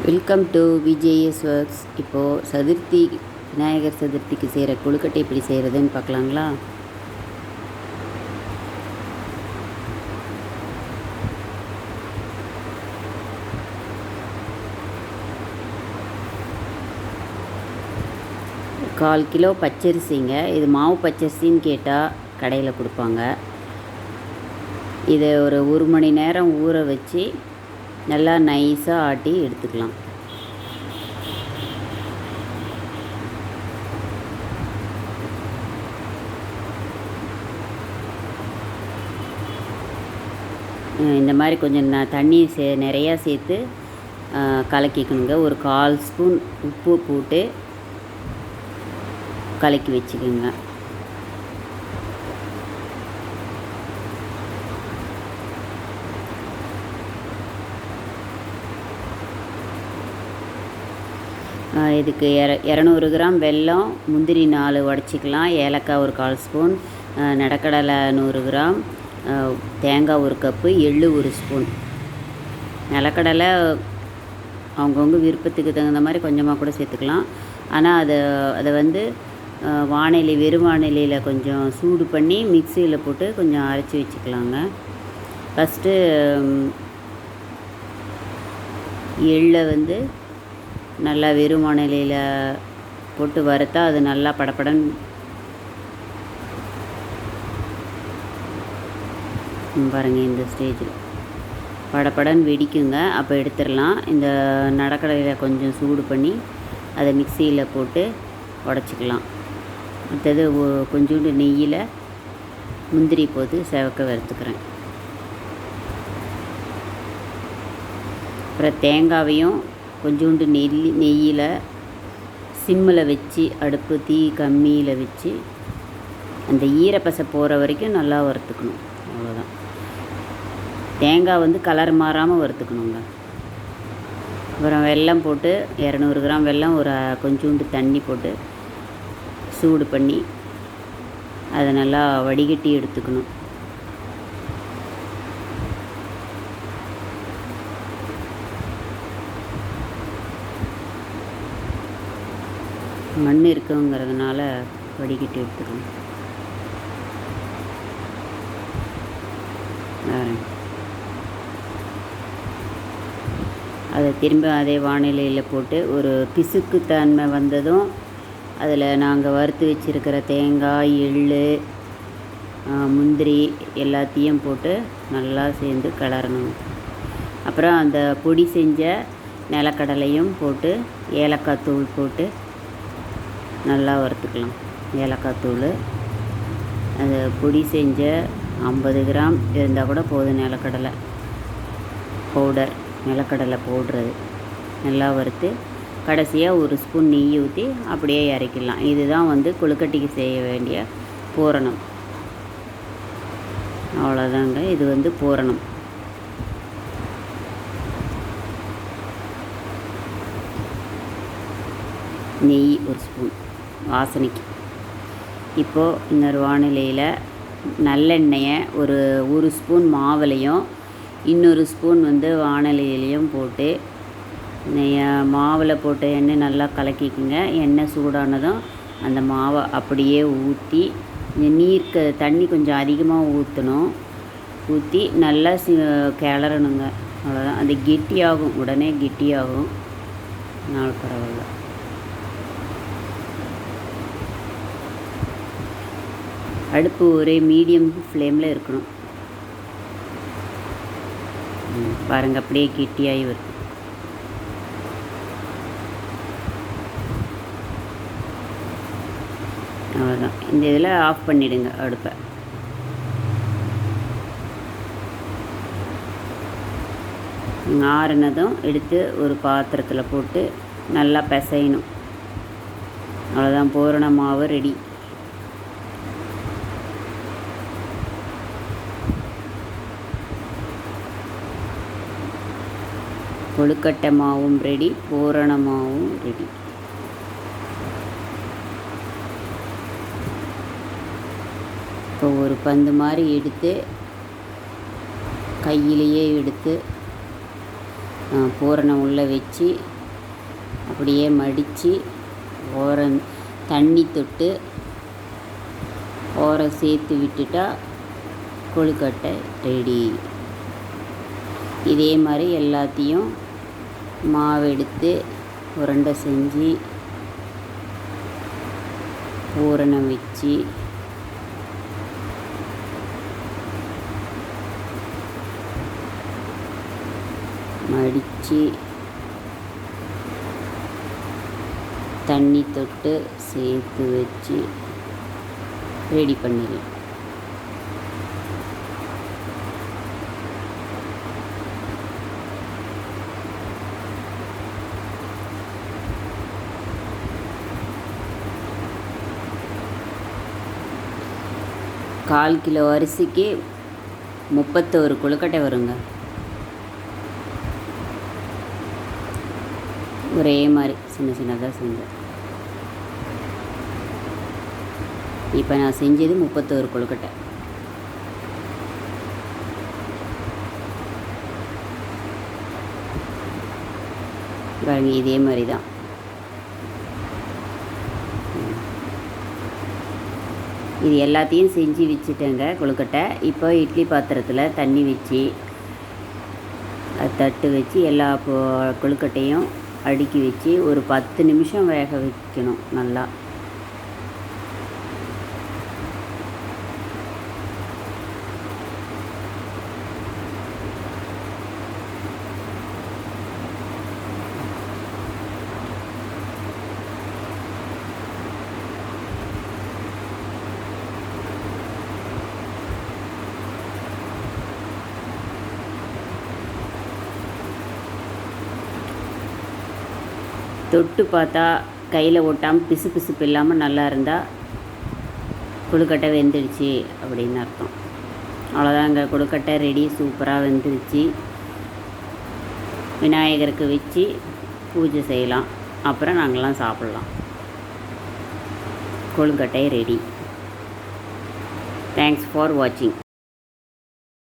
Welcome to VJS works. இப்போது சதுர்த்தி விநாயகர் சதுர்த்திக்கு செய்கிற கொழுக்கட்டை எப்படி செய்கிறதுன்னு பார்க்கலாங்களா? கால் கிலோ பச்சரிசிங்க. இது மாவு பச்சரிசின்னு கேட்டால் கடையில் கொடுப்பாங்க. இதை ஒரு மணி நேரம் ஊற வச்சு நல்லா நைஸாக ஆட்டி எடுத்துக்கலாம். இந்த மாதிரி கொஞ்சம் தண்ணி நிறையா சேர்த்து கலக்கிக்கணுங்க. ஒரு 1/4 ஸ்பூன் உப்பு போட்டு கலக்கி வச்சுக்கோங்க. இதுக்கு 200 கிராம் வெல்லம், முந்திரி 4 உடச்சிக்கலாம், ஏலக்காய் ஒரு 1/4 ஸ்பூன், நிலக்கடலை 100 கிராம், தேங்காய் 1 கப்பு, எள்ளு 1 ஸ்பூன். நிலக்கடலை அவங்கவுங்க விருப்பத்துக்கு தகுந்த மாதிரி கொஞ்சமாக கூட சேர்த்துக்கலாம். ஆனால் அதை வெறும் வானிலையில் கொஞ்சம் சூடு பண்ணி மிக்சியில் போட்டு கொஞ்சம் அரைச்சி வச்சுக்கலாங்க. ஃபஸ்ட்டு எள்ளை நல்லா வெறும் வானிலையில் போட்டு வறுத்தா அது நல்லா படப்படன் பாருங்கள். இந்த ஸ்டேஜில் படப்படன் வெடிக்குங்க. அப்போ எடுத்துடலாம். இந்த நடக்கடையில் கொஞ்சம் சூடு பண்ணி அதை மிக்சியில் போட்டு உடச்சிக்கலாம். அடுத்தது கொஞ்சோண்டு நெய்யில் முந்திரி போட்டு செவக்க வறுத்துக்கிறேன். அப்புறம் தேங்காவையும் கொஞ்சோண்டு நெய்யில் சிம்மில் வச்சு, அடுப்பு தீ கம்மியில் வச்சு அந்த ஈரப்பசை போகிற வரைக்கும் நல்லா வறுத்துக்கணும். அவ்வளோதான். தேங்காய் கலர் மாறாமல் வறுத்துக்கணுங்க. அப்புறம் வெல்லம் போட்டு 200 கிராம் வெல்லம், கொஞ்சோண்டு தண்ணி போட்டு சூடு பண்ணி அதை நல்லா வடிகட்டி எடுத்துக்கணும். மண் இருக்குங்கிறதுனால வடிகட்டி எடுத்துக்கணும். அதை திரும்ப அதே வானிலையில் போட்டு ஒரு பிசுக்கு தன்மை வந்ததும் அதில் நாங்கள் வறுத்து வச்சுருக்கிற தேங்காய், எள்ளு, முந்திரி எல்லாத்தையும் போட்டு நல்லா சேர்ந்து கிளறணும். அப்புறம் அந்த பொடி செஞ்ச நிலக்கடலையும் போட்டு ஏலக்காய் தூள் போட்டு நல்லா வறுத்துக்கலாம். ஏலக்காய் தூள் அது பொடி செஞ்ச 50 கிராம் இருந்தால் கூட போதும். நிலக்கடலை பவுடர் நல்லா வறுத்து கடைசியாக 1 ஸ்பூன் நெய் ஊற்றி அப்படியே இறக்கிடலாம். இதுதான் கொழுக்கட்டைக்கு செய்ய வேண்டிய பூரணம். அவ்வளோதாங்க. இது பூரணம். நெய் 1 ஸ்பூன் வாசனைக்கு. இப்போது இன்னொரு வானிலையில் நல்லெண்ணெயை ஒரு ஸ்பூன் மாவுலையும் இன்னொரு ஸ்பூன் வானிலையிலையும் போட்டு மாவில் போட்ட எண்ணெய் நல்லா கலக்கிக்குங்க. எண்ணெய் சூடானதும் அந்த மாவை அப்படியே ஊற்றி தண்ணி கொஞ்சம் அதிகமாக ஊற்றணும். ஊற்றி நல்லா கிளறணுங்க. அவ்வளோதான். அது கெட்டியாகும், உடனே கெட்டியாகும். நாள் பரவாயில்ல. அடுப்பு ஒரே மீடியம் ஃப்ளேமில் இருக்கணும். பாருங்கள், அப்படியே கெட்டியாகி வரும். அவ்வளோதான். இந்த இதில் ஆஃப் பண்ணிவிடுங்க அடுப்பை. ஆறுனதும் எடுத்து ஒரு பாத்திரத்தில் போட்டு நல்லா பிசையணும். அவ்வளோதான். பூரண மாவு ரெடி. கொழுக்கட்டை மாவும் ரெடி, பூரண மாவும் ரெடி. இப்போ ஒரு பந்து மாதிரி எடுத்து கையிலேயே எடுத்து பூரணம் உள்ளே வச்சு அப்படியே மடித்து ஓரம் தண்ணி தொட்டு ஓரம் சேர்த்து விட்டுட்டா கொழுக்கட்டை ரெடி. இதே மாதிரி எல்லாத்தையும் மாவு எடுத்து உருண்டை செஞ்சு பூரணம் வச்சு மடித்து தண்ணி தொட்டு சேர்த்து வச்சு ரெடி பண்ணிடலாம். கால் கிலோ அரிசிக்கு 31 கொழுக்கட்டை வருங்க. ஒரே மாதிரி சின்ன சின்னதாக செஞ்சேன். இப்போ நான் செஞ்சது 31 கொழுக்கட்டை. பாருங்க, இதே மாதிரி தான். இது எல்லாத்தையும் செஞ்சு வச்சுட்டேங்க கொழுக்கட்டை. இப்போ இட்லி பாத்திரத்தில் தண்ணி வச்சு தட்டு வச்சு எல்லா கொழுக்கட்டையும் அடுக்கி வச்சு ஒரு 10 நிமிஷம் வேக வைக்கணும் நல்லா. தொட்டு பார்த்தா கையில் ஒட்டாமல் பிசு பிசுப்பு இல்லாமல் நல்லா இருந்தால் கொழுக்கட்டை வெந்துடுச்சு அப்படின்னு அர்த்தம். அவ்வளோதாங்க, கொழுக்கட்டை ரெடி. சூப்பராக வெந்துடுச்சு. விநாயகருக்கு வச்சு பூஜை செய்யலாம். அப்புறம் நாங்கள்லாம் சாப்பிட்லாம். கொழுக்கட்டை ரெடி. தேங்க்ஸ் ஃபார் வாட்சிங்.